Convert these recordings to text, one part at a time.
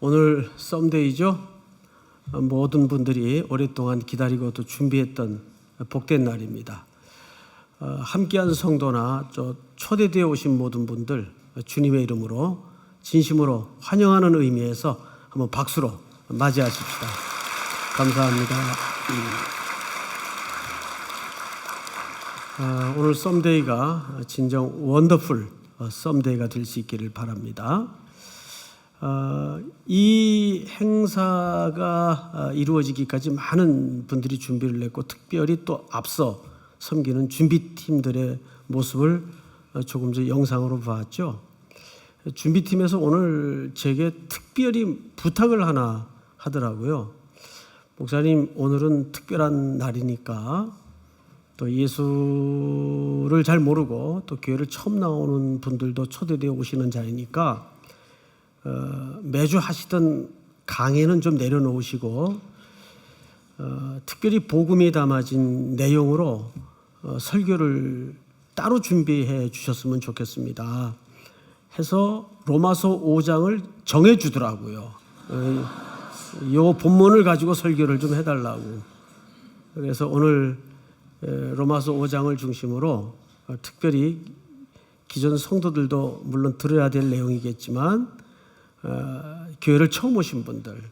오늘 썸데이죠. 모든 분들이 오랫동안 기다리고 또 준비했던 복된 날입니다. 함께한 성도나 초대되어 오신 모든 분들 주님의 이름으로 진심으로 환영하는 의미에서 한번 박수로 맞이하십시다. 감사합니다. 오늘 썸데이가 진정 원더풀 썸데이가 될 수 있기를 바랍니다. 이 행사가 이루어지기까지 많은 분들이 준비를 했고 특별히 또 앞서 섬기는 준비팀들의 모습을 조금 전 영상으로 봤죠. 준비팀에서 오늘 제게 특별히 부탁을 하나 하더라고요. 목사님, 오늘은 특별한 날이니까 또 예수를 잘 모르고 또 교회를 처음 나오는 분들도 초대되어 오시는 자리니까 매주 하시던 강의는 좀 내려놓으시고 특별히 복음이 담아진 내용으로 설교를 따로 준비해 주셨으면 좋겠습니다 해서 로마서 5장을 정해 주더라고요. 이 본문을 가지고 설교를 좀 해달라고. 그래서 오늘 로마서 5장을 중심으로 특별히 기존 성도들도 물론 들어야 될 내용이겠지만 교회를 처음 오신 분들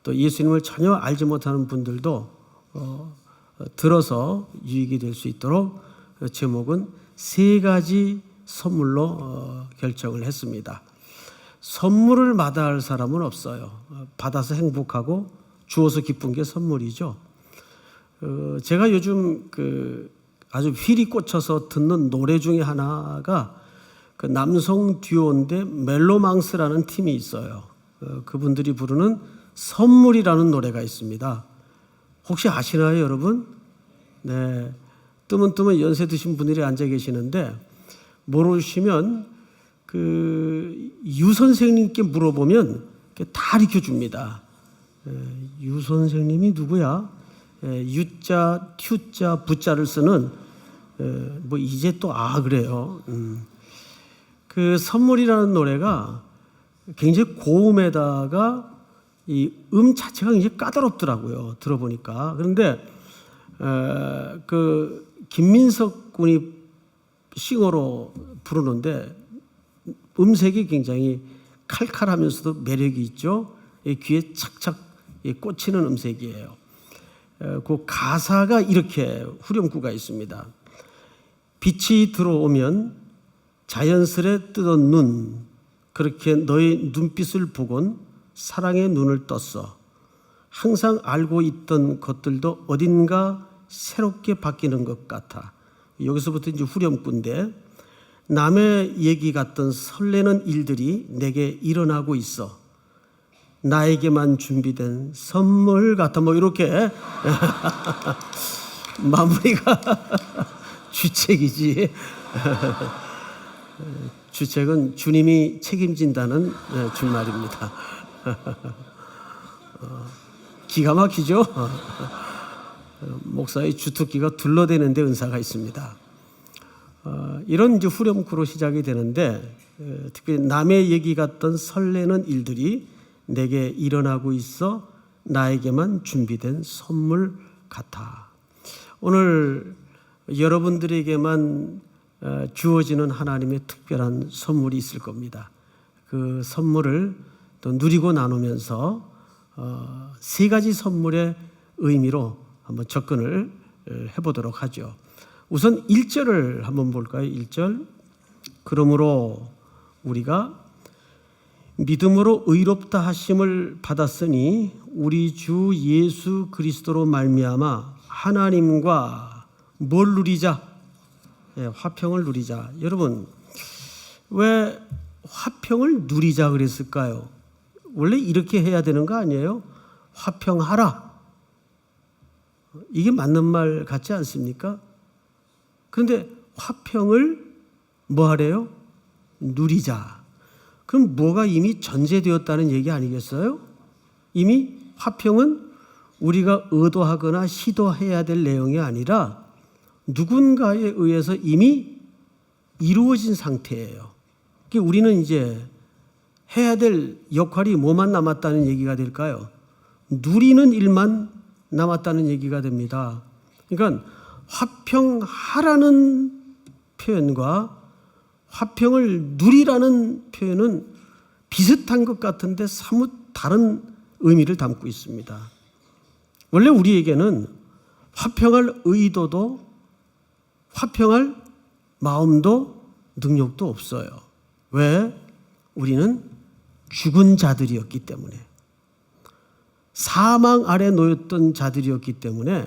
또 예수님을 전혀 알지 못하는 분들도 들어서 유익이 될 수 있도록 제목은 3가지 선물로 결정을 했습니다. 선물을 마다할 사람은 없어요. 받아서 행복하고 주어서 기쁜 게 선물이죠. 제가 요즘 아주 휠이 꽂혀서 듣는 노래 중에 하나가 그 남성 듀오인데 멜로망스라는 팀이 있어요. 그분들이 부르는 선물이라는 노래가 있습니다. 혹시 아시나요, 여러분? 네, 뜨문 연세 드신 분들이 앉아 계시는데 모르시면 유 선생님께 물어보면 다 가르쳐 줍니다. 유 선생님이 누구야? 유자, 튜자, 부자를 쓰는 이제 또 그래요. 그 선물이라는 노래가 굉장히 고음에다가 이 자체가 굉장히 까다롭더라고요. 들어보니까. 그런데 김민석 군이 싱어로 부르는데 음색이 굉장히 칼칼하면서도 매력이 있죠. 귀에 착착 꽂히는 음색이에요. 그 가사가 이렇게 후렴구가 있습니다. 빛이 들어오면 자연스레 뜨던 눈, 그렇게 너의 눈빛을 보곤 사랑의 눈을 떴어. 항상 알고 있던 것들도 어딘가 새롭게 바뀌는 것 같아. 여기서부터 이제 후렴구인데 남의 얘기 같던 설레는 일들이 내게 일어나고 있어. 나에게만 준비된 선물 같아. 이렇게 마무리가 주책이지. 주책은 주님이 책임진다는 준말입니다. 기가 막히죠? 목사의 주특기가 둘러대는데 은사가 있습니다. 이런 이제 후렴구로 시작이 되는데 특별히 남의 얘기 같던 설레는 일들이 내게 일어나고 있어 나에게만 준비된 선물 같아. 오늘 여러분들에게만 주어지는 하나님의 특별한 선물이 있을 겁니다. 그 선물을 또 누리고 나누면서 3가지 선물의 의미로 한번 접근을 해보도록 하죠. 우선 1절을 한번 볼까요? 1절. 그러므로 우리가 믿음으로 의롭다 하심을 받았으니 우리 주 예수 그리스도로 말미암아 하나님과 뭘 누리자? 화평을 누리자. 여러분, 왜 화평을 누리자 그랬을까요? 원래 이렇게 해야 되는 거 아니에요? 화평하라. 이게 맞는 말 같지 않습니까? 그런데 화평을 뭐 하래요? 누리자. 그럼 뭐가 이미 전제되었다는 얘기 아니겠어요? 이미 화평은 우리가 의도하거나 시도해야 될 내용이 아니라 누군가에 의해서 이미 이루어진 상태예요. 우리는 이제 해야 될 역할이 뭐만 남았다는 얘기가 될까요? 누리는 일만 남았다는 얘기가 됩니다. 그러니까 화평하라는 표현과 화평을 누리라는 표현은 비슷한 것 같은데 사뭇 다른 의미를 담고 있습니다. 원래 우리에게는 화평할 의도도 화평할 마음도 능력도 없어요. 왜? 우리는 죽은 자들이었기 때문에, 사망 아래 놓였던 자들이었기 때문에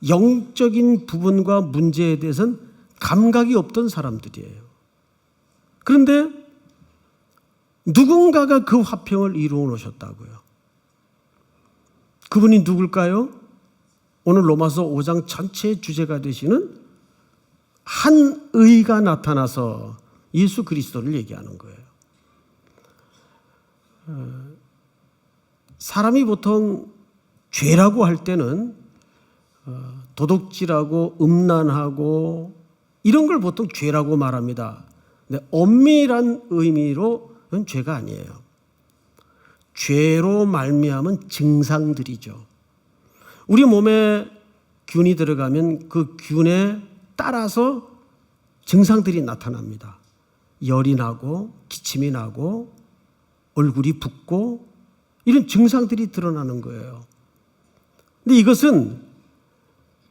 영적인 부분과 문제에 대해서는 감각이 없던 사람들이에요. 그런데 누군가가 그 화평을 이루어 놓으셨다고요. 그분이 누굴까요? 오늘 로마서 5장 전체의 주제가 되시는 한 의가 나타나서 예수 그리스도를 얘기하는 거예요. 사람이 보통 죄라고 할 때는 도둑질하고 음란하고 이런 걸 보통 죄라고 말합니다. 근데 엄밀한 의미로는 죄가 아니에요. 죄로 말미암은 증상들이죠. 우리 몸에 균이 들어가면 그 균에 따라서 증상들이 나타납니다. 열이 나고 기침이 나고 얼굴이 붓고 이런 증상들이 드러나는 거예요. 근데 이것은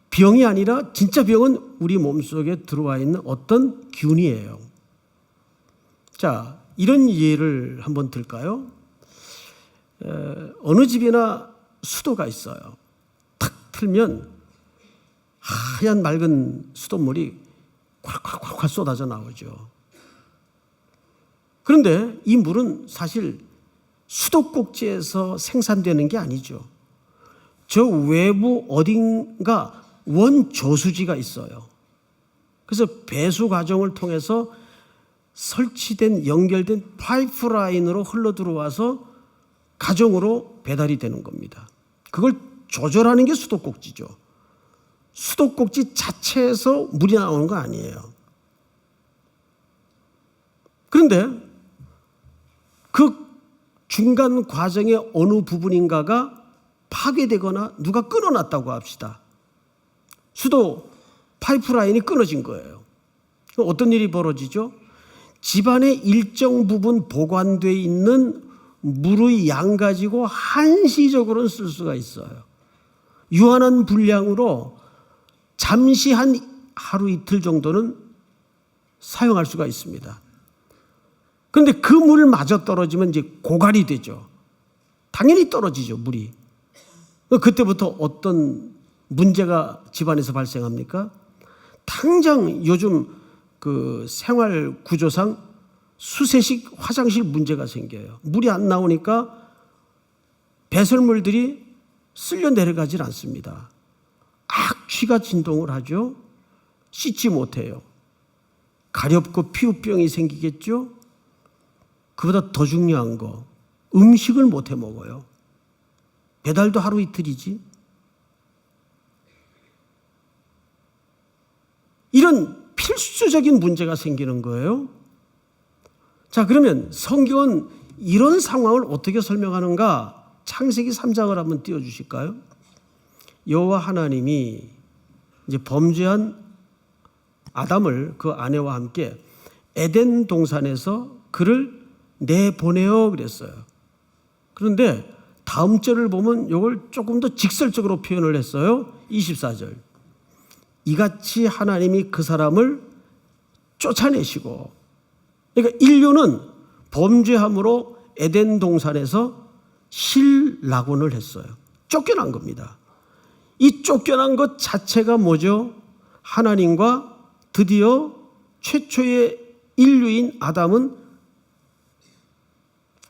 병이 아니라 진짜 병은 우리 몸속에 들어와 있는 어떤 균이에요. 자, 이런 예를 한번 들까요? 어느 집이나 수도가 있어요. 탁 틀면 하얀 맑은 수돗물이 콸콸콸콸 쏟아져 나오죠. 그런데 이 물은 사실 수도꼭지에서 생산되는 게 아니죠. 저 외부 어딘가 원저수지가 있어요. 그래서 배수 과정을 통해서 설치된 연결된 파이프라인으로 흘러 들어와서 가정으로 배달이 되는 겁니다. 그걸 조절하는 게 수도꼭지죠. 수도꼭지 자체에서 물이 나오는 거 아니에요. 그런데 그 중간 과정의 어느 부분인가가 파괴되거나 누가 끊어놨다고 합시다. 수도 파이프라인이 끊어진 거예요. 어떤 일이 벌어지죠? 집안의 일정 부분 보관되어 있는 물의 양 가지고 한시적으로는 쓸 수가 있어요. 유한한 분량으로 잠시 한 하루 이틀 정도는 사용할 수가 있습니다. 그런데 그 물마저 떨어지면 이제 고갈이 되죠. 당연히 떨어지죠, 물이. 그때부터 어떤 문제가 집안에서 발생합니까? 당장 요즘 그 생활 구조상 수세식 화장실 문제가 생겨요. 물이 안 나오니까 배설물들이 쓸려 내려가질 않습니다. 악취가 진동을 하죠. 씻지 못해요. 가렵고 피부병이 생기겠죠. 그보다 더 중요한 거, 음식을 못 해 먹어요. 배달도 하루 이틀이지. 이런 필수적인 문제가 생기는 거예요. 자, 그러면 성경은 이런 상황을 어떻게 설명하는가? 창세기 3장을 한번 띄워주실까요? 여호와 하나님이 이제 범죄한 아담을 그 아내와 함께 에덴 동산에서 그를 내보내요 그랬어요. 그런데 다음 절을 보면 이걸 조금 더 직설적으로 표현을 했어요. 24절. 이같이 하나님이 그 사람을 쫓아내시고, 그러니까 인류는 범죄함으로 에덴 동산에서 실낙원을 했어요. 쫓겨난 겁니다. 이 쫓겨난 것 자체가 뭐죠? 하나님과 드디어 최초의 인류인 아담은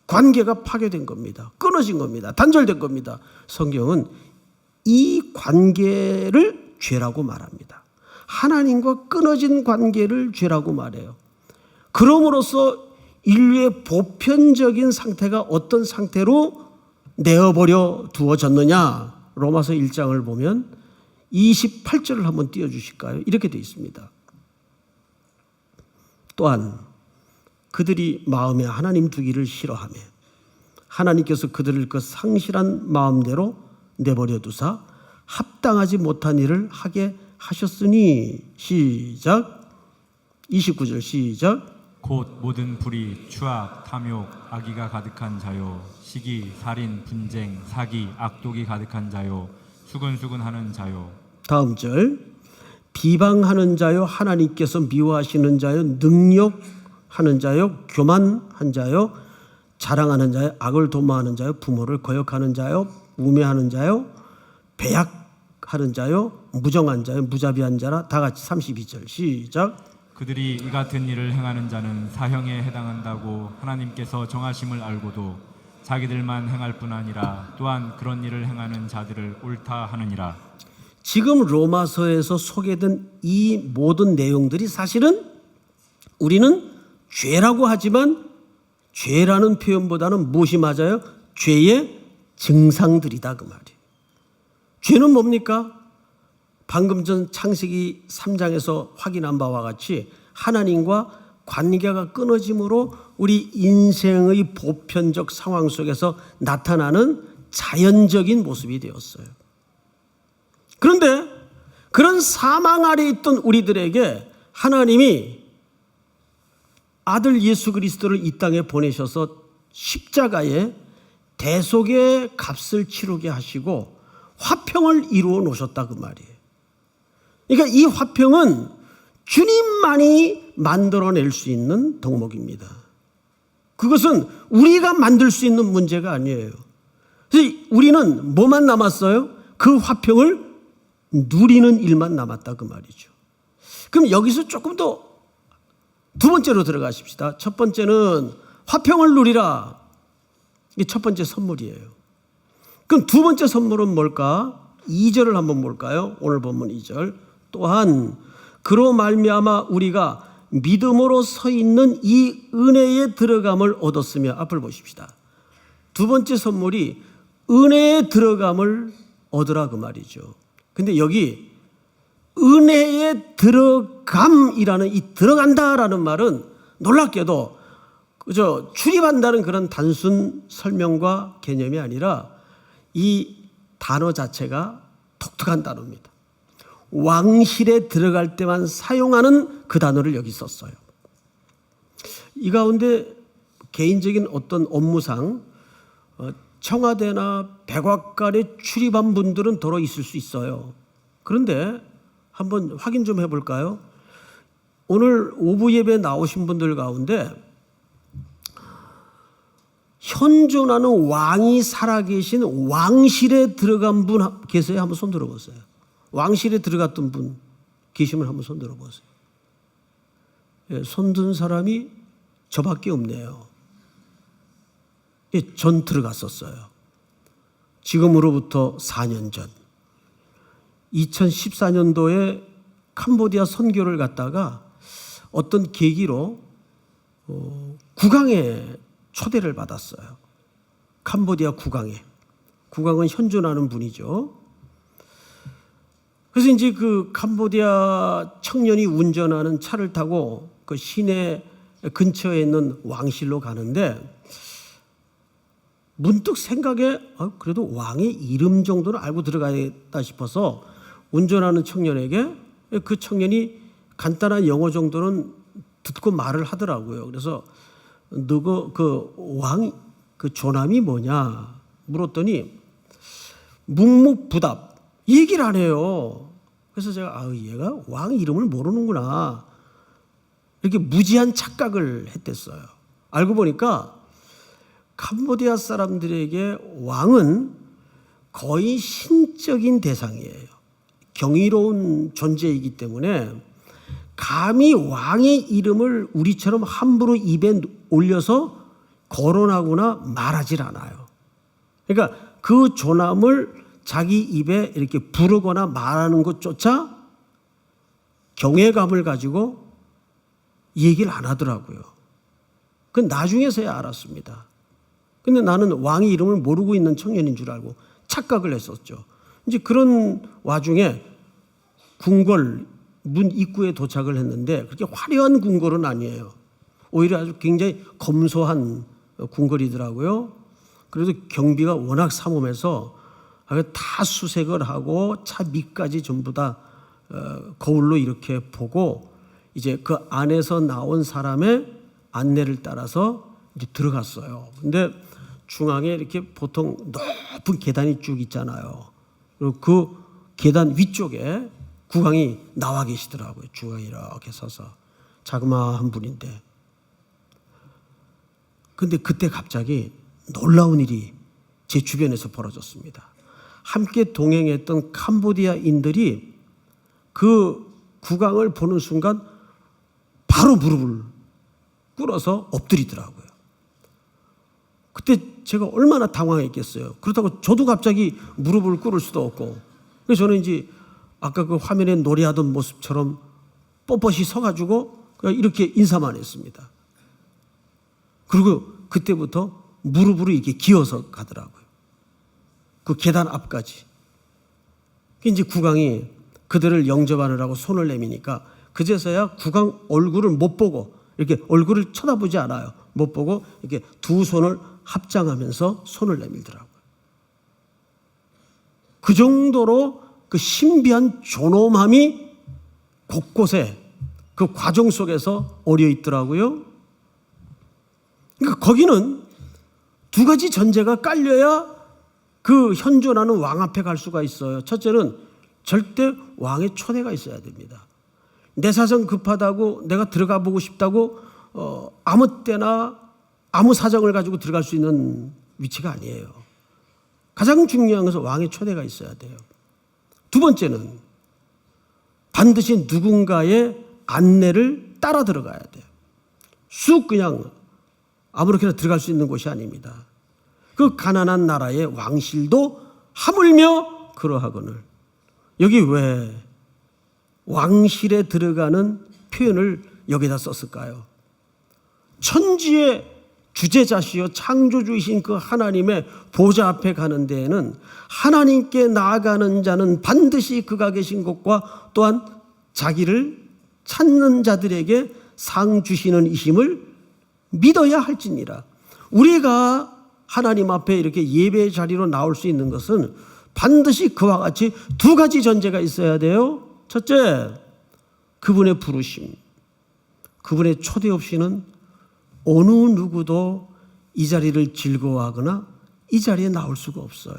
관계가 파괴된 겁니다. 끊어진 겁니다. 단절된 겁니다. 성경은 이 관계를 죄라고 말합니다. 하나님과 끊어진 관계를 죄라고 말해요. 그럼으로써 인류의 보편적인 상태가 어떤 상태로 내어버려 두어졌느냐? 로마서 1장을 보면 28절을 한번 띄워주실까요? 이렇게 되어 있습니다. 또한 그들이 마음에 하나님 두기를 싫어하며 하나님께서 그들을 그 상실한 마음대로 내버려 두사 합당하지 못한 일을 하게 하셨으니. 시작. 29절 시작. 곧 모든 불의, 추악, 탐욕, 악의가 가득한 자요, 시기, 살인, 분쟁, 사기, 악독이 가득한 자요, 수근수근하는 자요. 다음 절. 비방하는 자요, 하나님께서 미워하시는 자요, 능욕하는 자요, 교만한 자요, 자랑하는 자요, 악을 도모하는 자요, 부모를 거역하는 자요, 우매하는 자요, 배약하는 자요, 무정한 자요, 무자비한 자라. 다 같이 32절 시작. 그들이 이 같은 일을 행하는 자는 사형에 해당한다고 하나님께서 정하심을 알고도 자기들만 행할 뿐 아니라 또한 그런 일을 행하는 자들을 옳다 하느니라. 지금 로마서에서 소개된 이 모든 내용들이 사실은 우리는 죄라고 하지만 죄라는 표현보다는 무엇이 맞아요? 죄의 증상들이다 그 말이에요. 죄는 뭡니까? 방금 전 창세기 3장에서 확인한 바와 같이 하나님과 관계가 끊어짐으로 우리 인생의 보편적 상황 속에서 나타나는 자연적인 모습이 되었어요. 그런데 그런 사망 아래 있던 우리들에게 하나님이 아들 예수 그리스도를 이 땅에 보내셔서 십자가에 대속의 값을 치르게 하시고 화평을 이루어 놓으셨다 그 말이에요. 그러니까 이 화평은 주님만이 만들어낼 수 있는 덕목입니다. 그것은 우리가 만들 수 있는 문제가 아니에요. 그래서 우리는 뭐만 남았어요? 그 화평을 누리는 일만 남았다 그 말이죠. 그럼 여기서 조금 더 두 번째로 들어가십시다. 첫 번째는 화평을 누리라. 이게 첫 번째 선물이에요. 그럼 두 번째 선물은 뭘까? 2절을 한번 볼까요? 오늘 본문 2절. 또한 그로 말미암아 우리가 믿음으로 서 있는 이 은혜에 들어감을 얻었으며. 앞을 보십시다. 두 번째 선물이 은혜에 들어감을 얻으라 그 말이죠. 근데 여기 은혜에 들어감이라는 이 들어간다라는 말은 놀랍게도 그저 출입한다는 그런 단순 설명과 개념이 아니라 이 단어 자체가 독특한 단어입니다. 왕실에 들어갈 때만 사용하는 그 단어를 여기 썼어요. 이 가운데 개인적인 어떤 업무상 청와대나 백악관에 출입한 분들은 더러 있을 수 있어요. 그런데 한번 확인 좀 해볼까요? 오늘 오부 예배 나오신 분들 가운데 현존하는 왕이 살아계신 왕실에 들어간 분 계세요? 한번 손 들어보세요. 왕실에 들어갔던 분 계시면 한번 손 들어보세요. 예, 손 든 사람이 저밖에 없네요. 예, 전 들어갔었어요. 지금으로부터 4년 전 2014년도에 캄보디아 선교를 갔다가 어떤 계기로 국왕에 초대를 받았어요. 캄보디아 국왕에. 국왕은 현존하는 분이죠. 그래서 이제 그 캄보디아 청년이 운전하는 차를 타고 그 시내 근처에 있는 왕실로 가는데 문득 생각에 그래도 왕의 이름 정도는 알고 들어가야겠다 싶어서 운전하는 청년에게 그 청년이 간단한 영어 정도는 듣고 말을 하더라고요. 그래서 너가 그 왕 그 조남이 뭐냐 물었더니 묵묵부답 얘기를 안 해요. 그래서 제가 얘가 왕 이름을 모르는구나 이렇게 무지한 착각을 했댔어요. 알고 보니까 캄보디아 사람들에게 왕은 거의 신적인 대상이에요. 경이로운 존재이기 때문에 감히 왕의 이름을 우리처럼 함부로 입에 올려서 거론하거나 말하질 않아요. 그러니까 그 조남을 자기 입에 이렇게 부르거나 말하는 것조차 경외감을 가지고 얘기를 안 하더라고요. 그건 나중에서야 알았습니다. 근데 나는 왕의 이름을 모르고 있는 청년인 줄 알고 착각을 했었죠. 이제 그런 와중에 궁궐 문 입구에 도착을 했는데 그렇게 화려한 궁궐은 아니에요. 오히려 아주 굉장히 검소한 궁궐이더라고요. 그래도 경비가 워낙 삼엄해서 다 수색을 하고 차 밑까지 전부 다 거울로 이렇게 보고 이제 그 안에서 나온 사람의 안내를 따라서 이제 들어갔어요. 근데 중앙에 이렇게 보통 높은 계단이 쭉 있잖아요. 그리고 그 계단 위쪽에 국왕이 나와 계시더라고요. 중앙에 이렇게 서서 자그마한 분인데. 근데 그때 갑자기 놀라운 일이 제 주변에서 벌어졌습니다. 함께 동행했던 캄보디아인들이 그 국왕을 보는 순간 바로 무릎을 꿇어서 엎드리더라고요. 그때 제가 얼마나 당황했겠어요. 그렇다고 저도 갑자기 무릎을 꿇을 수도 없고, 그래서 저는 이제 아까 그 화면에 노래하던 모습처럼 뻣뻣이 서가지고 그냥 이렇게 인사만 했습니다. 그리고 그때부터 무릎으로 이렇게 기어서 가더라고요. 그 계단 앞까지. 이제 국왕이 그들을 영접하느라고 손을 내미니까 그제서야 국왕 얼굴을 못 보고 이렇게 얼굴을 쳐다보지 않아요. 못 보고 이렇게 두 손을 합장하면서 손을 내밀더라고요. 그 정도로 그 신비한 존엄함이 곳곳에 그 과정 속에서 어려 있더라고요. 그러니까 거기는 두 가지 전제가 깔려야 그 현존하는 왕 앞에 갈 수가 있어요. 첫째는 절대 왕의 초대가 있어야 됩니다. 내 사정 급하다고 내가 들어가 보고 싶다고 아무 때나 아무 사정을 가지고 들어갈 수 있는 위치가 아니에요. 가장 중요한 것은 왕의 초대가 있어야 돼요. 두 번째는 반드시 누군가의 안내를 따라 들어가야 돼요. 쑥 그냥 아무렇게나 들어갈 수 있는 곳이 아닙니다. 그 가난한 나라의 왕실도 하물며 그러하거늘. 여기 왜 왕실에 들어가는 표현을 여기다 썼을까요? 천지의 주재자시요 창조주이신 그 하나님의 보좌 앞에 가는 데에는 하나님께 나아가는 자는 반드시 그가 계신 곳과 또한 자기를 찾는 자들에게 상 주시는 이심을 믿어야 할지니라. 우리가 하나님 앞에 이렇게 예배의 자리로 나올 수 있는 것은 반드시 그와 같이 두 가지 전제가 있어야 돼요. 첫째, 그분의 부르심. 그분의 초대 없이는 어느 누구도 이 자리를 즐거워하거나 이 자리에 나올 수가 없어요.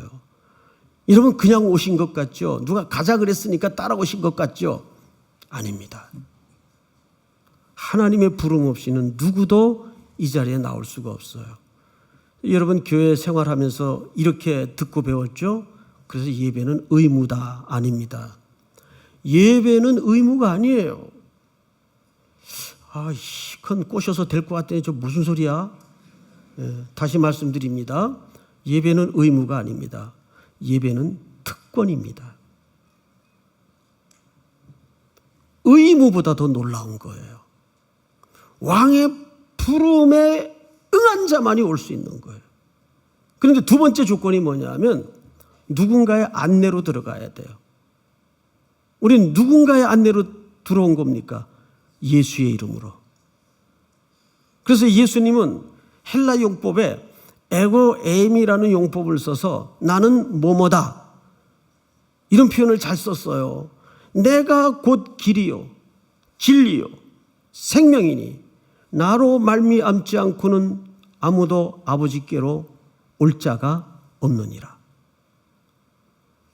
여러분 그냥 오신 것 같죠? 누가 가자 그랬으니까 따라오신 것 같죠? 아닙니다. 하나님의 부름 없이는 누구도 이 자리에 나올 수가 없어요. 여러분 교회 생활하면서 이렇게 듣고 배웠죠? 그래서 예배는 의무다. 아닙니다. 예배는 의무가 아니에요. 큰 꼬셔서 될 것 같더니 저 무슨 소리야? 다시 말씀드립니다. 예배는 의무가 아닙니다. 예배는 특권입니다. 의무보다 더 놀라운 거예요. 왕의 부름에 응한 자만이 올 수 있는 거예요. 그런데 두 번째 조건이 뭐냐면 누군가의 안내로 들어가야 돼요. 우리는 누군가의 안내로 들어온 겁니까? 예수의 이름으로. 그래서 예수님은 헬라 용법에 에고 에임이라는 용법을 써서 나는 뭐뭐다 이런 표현을 잘 썼어요. 내가 곧 길이요 진리요 생명이니 나로 말미암지 않고는 아무도 아버지께로 올 자가 없느니라.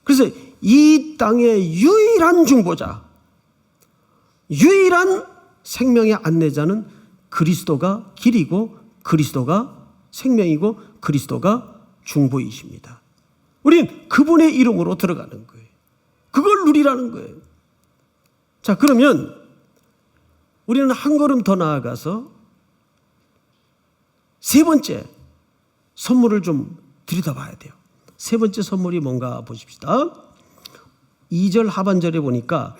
그래서 이 땅의 유일한 중보자, 유일한 생명의 안내자는 그리스도가 길이고 그리스도가 생명이고 그리스도가 중보이십니다. 우린 그분의 이름으로 들어가는 거예요. 그걸 누리라는 거예요. 자, 그러면 우리는 한 걸음 더 나아가서 세 번째 선물을 좀 들여다봐야 돼요. 세 번째 선물이 뭔가 보십시다. 2절 하반절에 보니까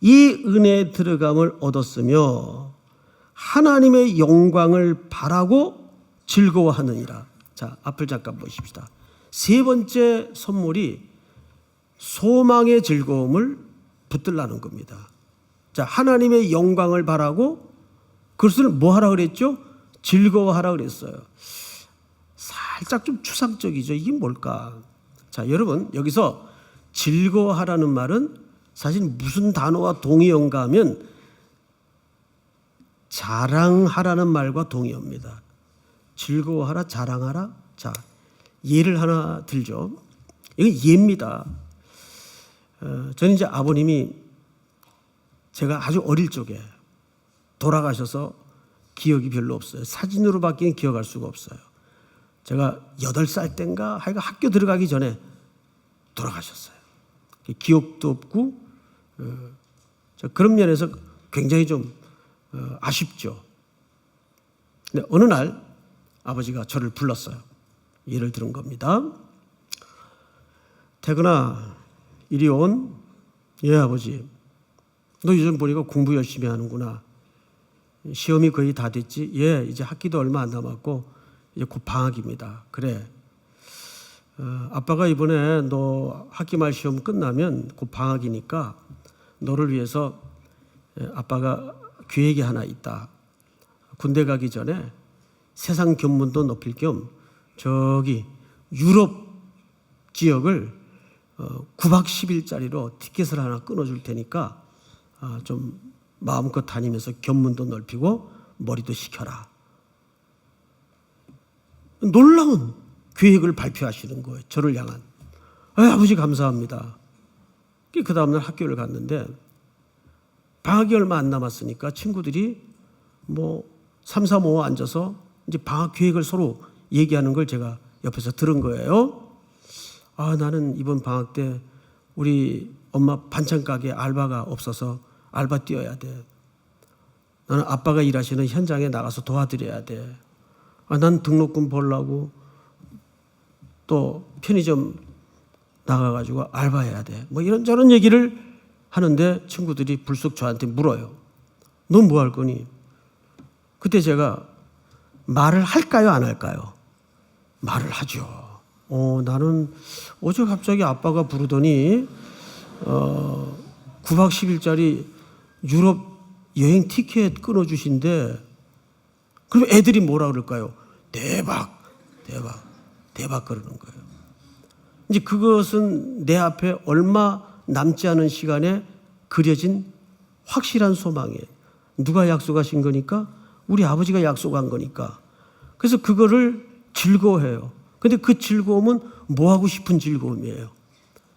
이 은혜에 들어감을 얻었으며 하나님의 영광을 바라고 즐거워하느니라. 자, 앞을 잠깐 보십시다. 세 번째 선물이 소망의 즐거움을 붙들라는 겁니다. 자, 하나님의 영광을 바라고 그것을 뭐 하라 그랬죠? 즐거워하라 그랬어요. 살짝 좀 추상적이죠. 이게 뭘까? 자, 여러분 여기서 즐거워하라는 말은 사실 무슨 단어와 동의어인가 하면 자랑하라는 말과 동의어입니다. 즐거워하라, 자랑하라. 자, 예를 하나 들죠. 이건 예입니다. 저는 이제 아버님이 제가 아주 어릴 적에 돌아가셔서 기억이 별로 없어요. 사진으로밖에 기억할 수가 없어요. 제가 8살 땐가 하여간 학교 들어가기 전에 돌아가셨어요. 기억도 없고 그런 면에서 굉장히 좀 아쉽죠. 근데 어느 날 아버지가 저를 불렀어요. 예를 들은 겁니다. 태근아, 이리 온. 예, 아버지. 너 요즘 보니까 공부 열심히 하는구나. 시험이 거의 다 됐지? 예, 이제 학기도 얼마 안 남았고 이제 곧 방학입니다. 그래. 아빠가 이번에 너 학기 말 시험 끝나면 곧 방학이니까 너를 위해서 아빠가 계획이 하나 있다. 군대 가기 전에 세상 견문도 높일 겸 저기 유럽 지역을 9박 10일짜리로 티켓을 하나 끊어줄 테니까 좀 마음껏 다니면서 견문도 넓히고 머리도 식혀라. 놀라운 계획을 발표하시는 거예요. 저를 향한. 아버지 감사합니다. 그 다음날 학교를 갔는데 방학이 얼마 안 남았으니까 친구들이 뭐 3, 4, 5 앉아서 이제 방학 계획을 서로 얘기하는 걸 제가 옆에서 들은 거예요. 나는 이번 방학 때 우리 엄마 반찬 가게 알바가 없어서 알바 뛰어야 돼. 나는 아빠가 일하시는 현장에 나가서 도와드려야 돼. 난 등록금 벌려고 또 편의점 나가가지고 알바해야 돼. 뭐 이런저런 얘기를 하는데 친구들이 불쑥 저한테 물어요. 넌 뭐 할 거니? 그때 제가 말을 할까요, 안 할까요? 말을 하죠. 나는 어제 갑자기 아빠가 부르더니 9박 10일짜리 유럽 여행 티켓 끊어주신대. 그럼 애들이 뭐라 그럴까요? 대박, 대박, 대박 그러는 거예요. 이제 그것은 내 앞에 얼마 남지 않은 시간에 그려진 확실한 소망이에요. 누가 약속하신 거니까? 우리 아버지가 약속한 거니까. 그래서 그거를 즐거워해요. 근데 그 즐거움은 뭐 하고 싶은 즐거움이에요?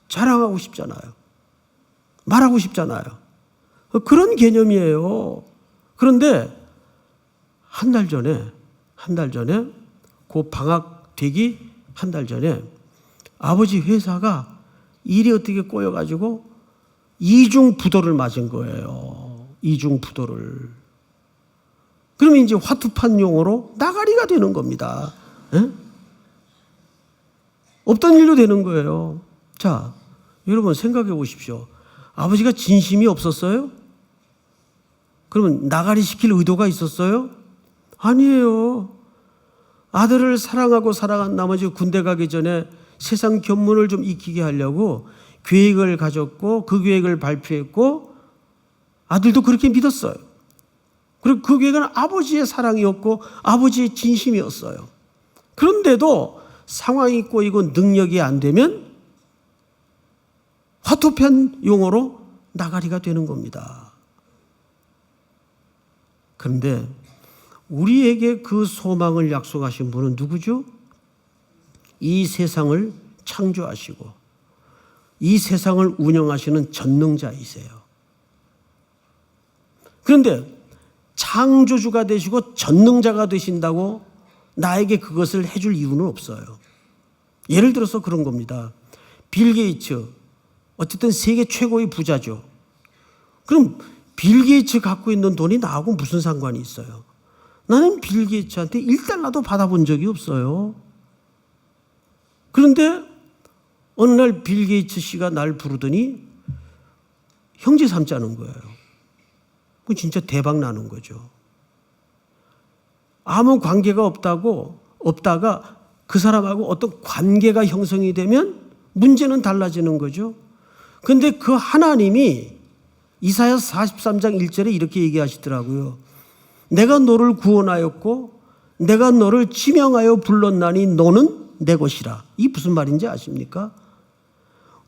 자랑하고 싶잖아요. 말하고 싶잖아요. 그런 개념이에요. 그런데 한 달 전에 그 방학 되기 한 달 전에 아버지 회사가 일이 어떻게 꼬여가지고 이중부도를 맞은 거예요. 이중부도를. 그러면 이제 화투판 용어로 나가리가 되는 겁니다. 에? 없던 일도 되는 거예요. 자, 여러분 생각해 보십시오. 아버지가 진심이 없었어요? 그러면 나가리 시킬 의도가 있었어요? 아니에요. 아들을 사랑하고 사랑한 나머지 군대 가기 전에 세상 견문을 좀 익히게 하려고 계획을 가졌고 그 계획을 발표했고 아들도 그렇게 믿었어요. 그리고 그 계획은 아버지의 사랑이었고 아버지의 진심이었어요. 그런데도 상황이 꼬이고 능력이 안 되면 화투판 용어로 나가리가 되는 겁니다. 그런데 우리에게 그 소망을 약속하신 분은 누구죠? 이 세상을 창조하시고 이 세상을 운영하시는 전능자이세요. 그런데 창조주가 되시고 전능자가 되신다고 나에게 그것을 해줄 이유는 없어요. 예를 들어서 그런 겁니다. 빌 게이츠, 어쨌든 세계 최고의 부자죠. 그럼 빌 게이츠 갖고 있는 돈이 나하고 무슨 상관이 있어요? 나는 빌 게이츠한테 1달러도 받아본 적이 없어요. 그런데 어느 날 빌 게이츠 씨가 날 부르더니 형제 삼자는 거예요. 그 진짜 대박 나는 거죠. 아무 관계가 없다가 그 사람하고 어떤 관계가 형성이 되면 문제는 달라지는 거죠. 그런데 그 하나님이 이사야 43장 1절에 이렇게 얘기하시더라고요. 내가 너를 구원하였고 내가 너를 지명하여 불렀나니 너는 내 것이라. 이 무슨 말인지 아십니까?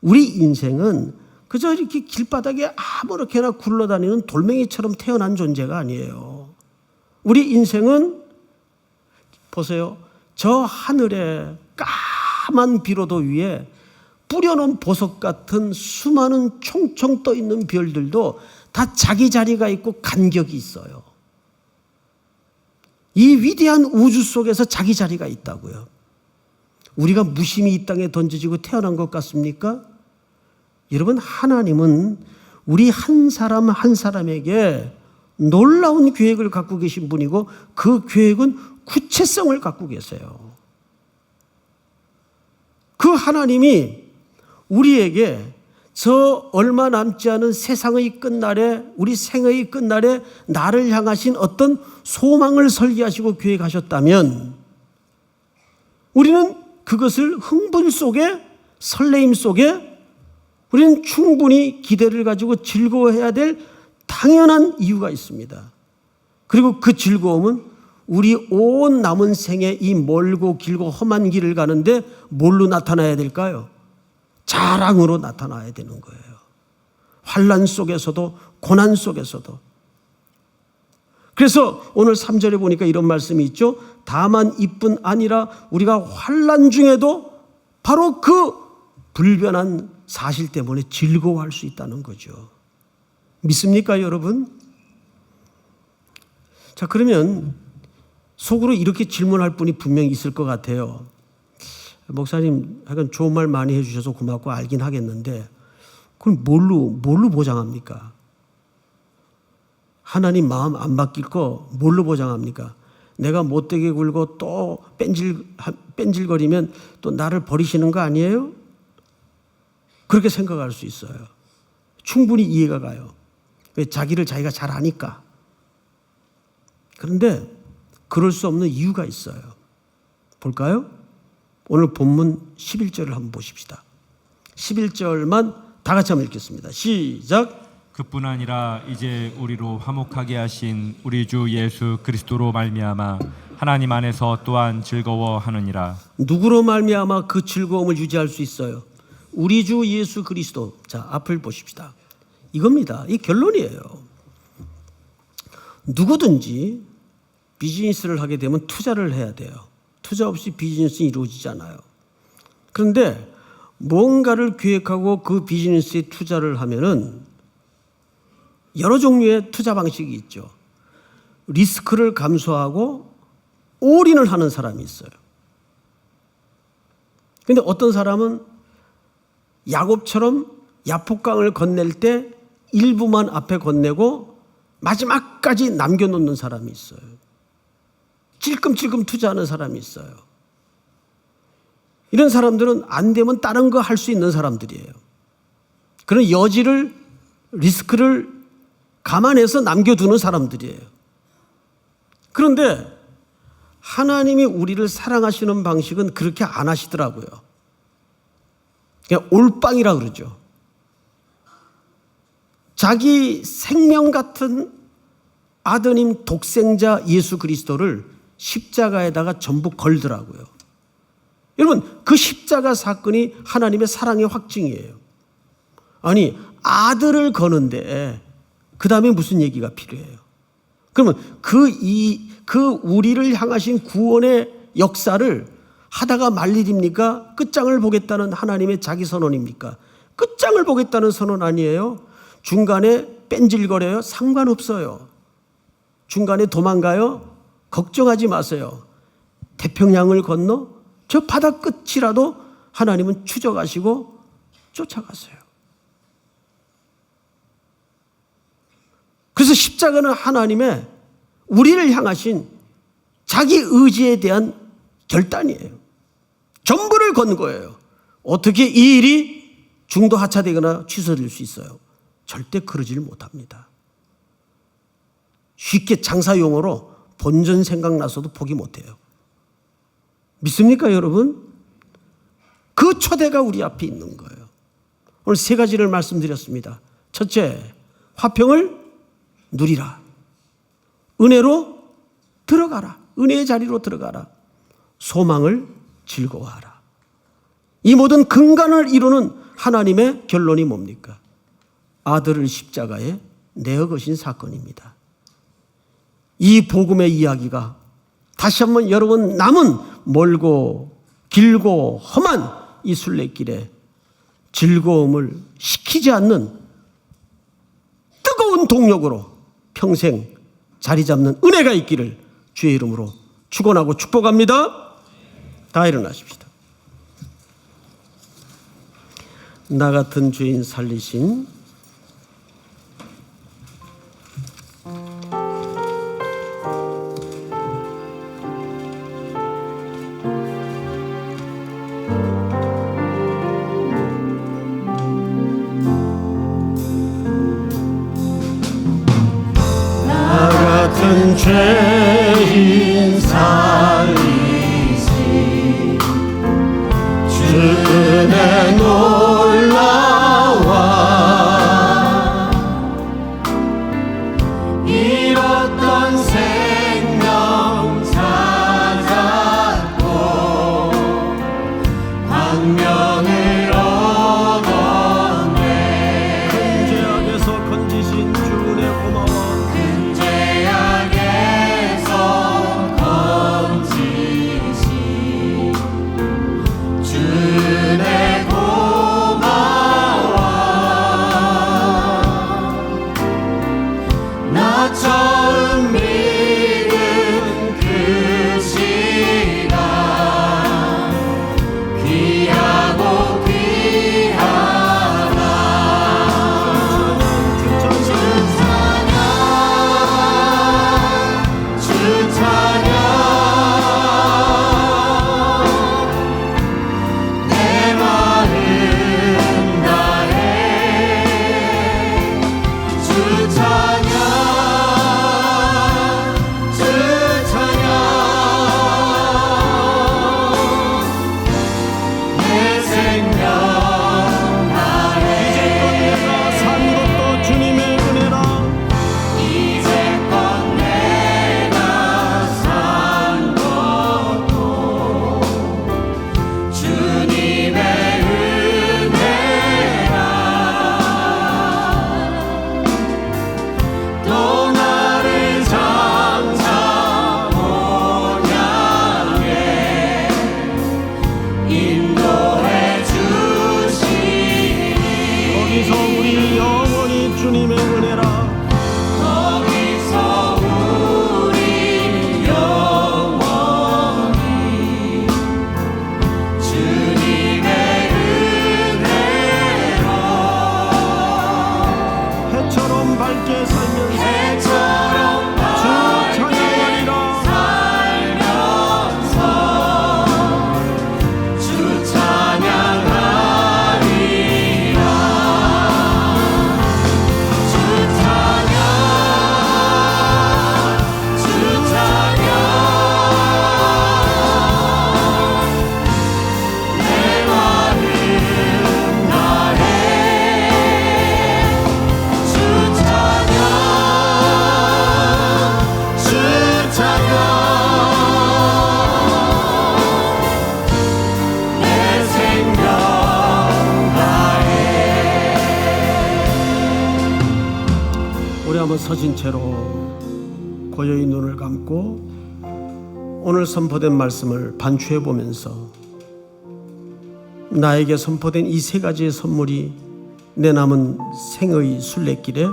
우리 인생은 그저 이렇게 길바닥에 아무렇게나 굴러다니는 돌멩이처럼 태어난 존재가 아니에요. 우리 인생은 보세요. 저 하늘에 까만 비로도 위에 뿌려놓은 보석 같은 수많은 총총 떠 있는 별들도 다 자기 자리가 있고 간격이 있어요. 이 위대한 우주 속에서 자기 자리가 있다고요. 우리가 무심히 이 땅에 던져지고 태어난 것 같습니까? 여러분, 하나님은 우리 한 사람 한 사람에게 놀라운 계획을 갖고 계신 분이고 그 계획은 구체성을 갖고 계세요. 그 하나님이 우리에게 저 얼마 남지 않은 세상의 끝날에, 우리 생의 끝날에 나를 향하신 어떤 소망을 설계하시고 계획하셨다면 우리는 그것을 흥분 속에, 설레임 속에 우리는 충분히 기대를 가지고 즐거워해야 될 당연한 이유가 있습니다. 그리고 그 즐거움은 우리 온 남은 생에 이 멀고 길고 험한 길을 가는데 뭘로 나타나야 될까요? 자랑으로 나타나야 되는 거예요. 환난 속에서도 고난 속에서도. 그래서 오늘 3절에 보니까 이런 말씀이 있죠. 다만 이뿐 아니라 우리가 환난 중에도 바로 그 불변한 사실 때문에 즐거워할 수 있다는 거죠. 믿습니까, 여러분? 자, 그러면 속으로 이렇게 질문할 분이 분명히 있을 것 같아요. 목사님, 약간 좋은 말 많이 해주셔서 고맙고 알긴 하겠는데 그럼 뭘로 보장합니까? 하나님 마음 안 바뀔 거 뭘로 보장합니까? 내가 못되게 굴고 또 뺀질거리면 또 나를 버리시는 거 아니에요? 그렇게 생각할 수 있어요. 충분히 이해가 가요. 왜? 자기를 자기가 잘 아니까. 그런데 그럴 수 없는 이유가 있어요. 볼까요? 오늘 본문 11절을 한번 보십시다. 11절만 다 같이 한번 읽겠습니다. 시작. 그뿐 아니라 이제 우리로 화목하게 하신 우리 주 예수 그리스도로 말미암아 하나님 안에서 또한 즐거워하느니라. 누구로 말미암아 그 즐거움을 유지할 수 있어요? 우리 주 예수 그리스도. 자, 앞을 보십시다. 이겁니다. 이 결론이에요. 누구든지 비즈니스를 하게 되면 투자를 해야 돼요. 투자 없이 비즈니스는 이루어지잖아요. 그런데 뭔가를 계획하고 그 비즈니스에 투자를 하면은 여러 종류의 투자 방식이 있죠. 리스크를 감수하고 올인을 하는 사람이 있어요. 그런데 어떤 사람은 야곱처럼 야폭강을 건넬 때 일부만 앞에 건네고 마지막까지 남겨놓는 사람이 있어요. 찔끔찔끔 투자하는 사람이 있어요. 이런 사람들은 안 되면 다른 거 할 수 있는 사람들이에요. 그런 여지를, 리스크를 감안해서 남겨두는 사람들이에요. 그런데 하나님이 우리를 사랑하시는 방식은 그렇게 안 하시더라고요. 그냥 올빵이라 그러죠. 자기 생명 같은 아드님 독생자 예수 그리스도를 십자가에다가 전부 걸더라고요. 여러분, 그 십자가 사건이 하나님의 사랑의 확증이에요. 아니, 아들을 거는데 그 다음에 무슨 얘기가 필요해요? 그러면 그 우리를 향하신 구원의 역사를 하다가 말 일입니까? 끝장을 보겠다는 하나님의 자기 선언입니까? 끝장을 보겠다는 선언 아니에요. 중간에 뺀질거려요? 상관없어요. 중간에 도망가요? 걱정하지 마세요. 태평양을 건너 저 바다 끝이라도 하나님은 추적하시고 쫓아가세요. 그래서 십자가는 하나님의 우리를 향하신 자기 의지에 대한 결단이에요. 전부를 건 거예요. 어떻게 이 일이 중도 하차되거나 취소될 수 있어요? 절대 그러지를 못합니다. 쉽게 장사용어로 본전 생각나서도 포기 못해요. 믿습니까, 여러분? 그 초대가 우리 앞에 있는 거예요. 오늘 세 가지를 말씀드렸습니다. 첫째, 화평을 누리라. 은혜로 들어가라. 은혜의 자리로 들어가라. 소망을 즐거워하라. 이 모든 근간을 이루는 하나님의 결론이 뭡니까? 아들을 십자가에 내어 거신 사건입니다. 이 복음의 이야기가 다시 한번 여러분 남은 멀고 길고 험한 이 순례길에 즐거움을 식히지 않는 뜨거운 동력으로 평생 자리 잡는 은혜가 있기를 주의 이름으로 축원하고 축복합니다. 다 일어나십시다. 나 같은 죄인 살리신 나 같은 죄인 살리신 주 은혜 놀라와 잃었던 생명 찾았고 광명을 얻었네. 큰 죄악에서 건지신 주 은혜 고마워. 큰 죄악에서 건지신 주 은혜 고마워. 나 처음 믿은 그 시간 귀하고 귀하다. 주 찬양 주 찬양 내 마음 다해 주 찬양 주 찬양 내 생명 다해. 이제껏 내가 산 것도 주님의 은혜라. 이제껏 내가 산 것도 주님의 은혜라. 또 나를 장차 본향에 인도해 주시니. 거기서 우리 영원히 주님의 은혜라. 거기서 우리 영원히 주님의 은혜로 해처럼 밝게 살면서 주 찬양하리라. 주 찬양하리라. 주 찬양 주 찬양 내 마음 다해 주 찬양 주 찬양 내 생명 다해. 우리 한번 서진 채로 고요히 눈을 감고 오늘 선포된 말씀을 반추해 보면서 나에게 선포된 이 세 가지의 선물이 내 남은 생의 순례길에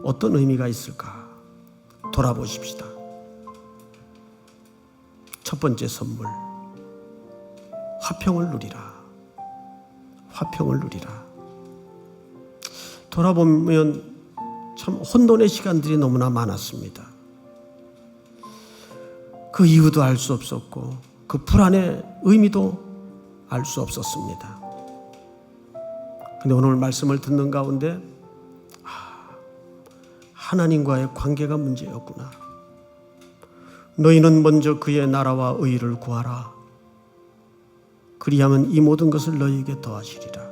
어떤 의미가 있을까 돌아보십시다. 첫 번째 선물, 화평을 누리라. 화평을 누리라. 돌아보면 참 혼돈의 시간들이 너무나 많았습니다. 그 이유도 알 수 없었고 그 불안의 의미도 알 수 없었습니다. 근데 오늘 말씀을 듣는 가운데 하나님과의 관계가 문제였구나. 너희는 먼저 그의 나라와 의를 구하라. 그리하면 이 모든 것을 너희에게 더하시리라.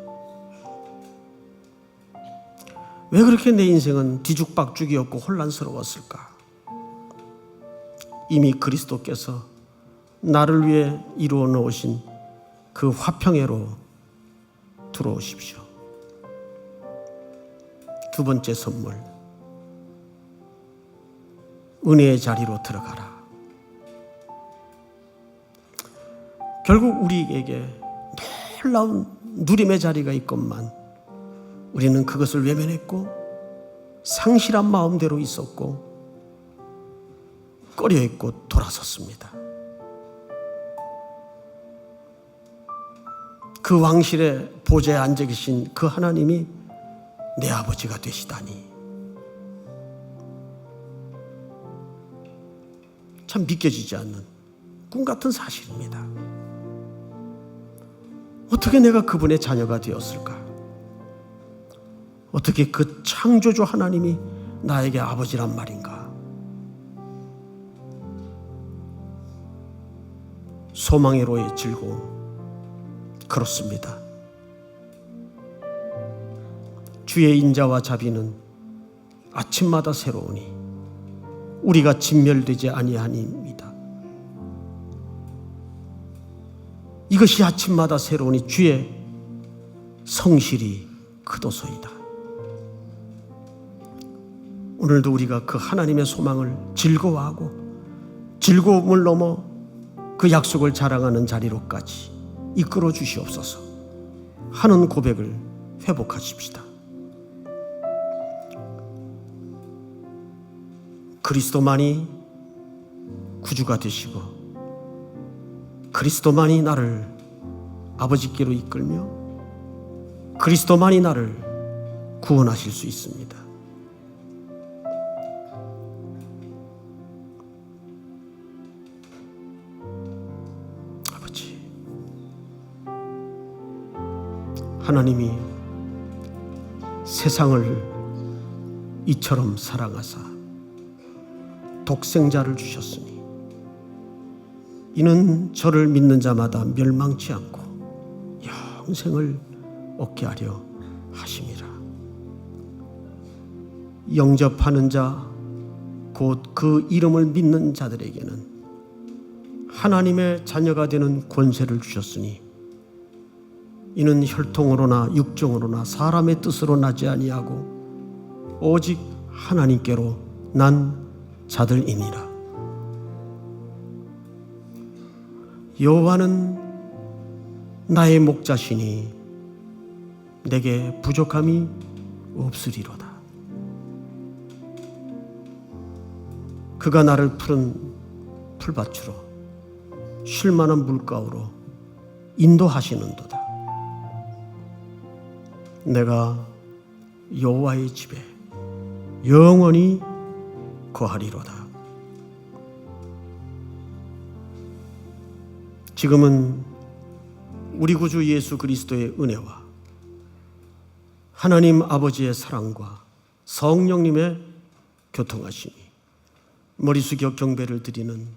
왜 그렇게 내 인생은 뒤죽박죽이었고 혼란스러웠을까? 이미 그리스도께서 나를 위해 이루어 놓으신 그 화평회로 들어오십시오. 두 번째 선물, 은혜의 자리로 들어가라. 결국 우리에게 놀라운 누림의 자리가 있건만 우리는 그것을 외면했고 상실한 마음대로 있었고 꺼려했고 돌아섰습니다. 그 왕실의 보좌에 앉아 계신 그 하나님이 내 아버지가 되시다니 참 믿겨지지 않는 꿈 같은 사실입니다. 어떻게 내가 그분의 자녀가 되었을까? 어떻게 그 창조주 하나님이 나에게 아버지란 말인가? 소망으로의 즐거움, 그렇습니다. 주의 인자와 자비는 아침마다 새로우니 우리가 진멸되지 아니하니입니다. 이것이 아침마다 새로우니 주의 성실이 크도소이다. 오늘도 우리가 그 하나님의 소망을 즐거워하고 즐거움을 넘어 그 약속을 자랑하는 자리로까지 이끌어 주시옵소서 하는 고백을 회복하십시다. 그리스도만이 구주가 되시고 그리스도만이 나를 아버지께로 이끌며 그리스도만이 나를 구원하실 수 있습니다. 아버지, 하나님이 세상을 이처럼 사랑하사 독생자를 주셨으니 이는 저를 믿는 자마다 멸망치 않고 영생을 얻게 하려 하심이라. 영접하는 자, 곧 그 이름을 믿는 자들에게는 하나님의 자녀가 되는 권세를 주셨으니 이는 혈통으로나 육정으로나 사람의 뜻으로 나지 아니하고 오직 하나님께로 난 자들이니라. 여호와는 나의 목자시니 내게 부족함이 없으리로다. 그가 나를 푸른 풀밭으로 쉴만한 물가로 인도하시는도다. 내가 여호와의 집에 영원히 거하리로다. 지금은 우리 구주 예수 그리스도의 은혜와 하나님 아버지의 사랑과 성령님의 교통하심이 머리 숙여 경배를 드리는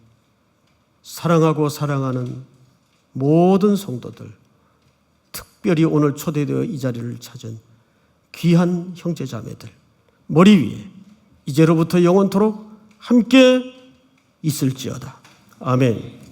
사랑하고 사랑하는 모든 성도들, 특별히 오늘 초대되어 이 자리를 찾은 귀한 형제자매들 머리 위에 이제로부터 영원토록 함께 있을지어다. 아멘.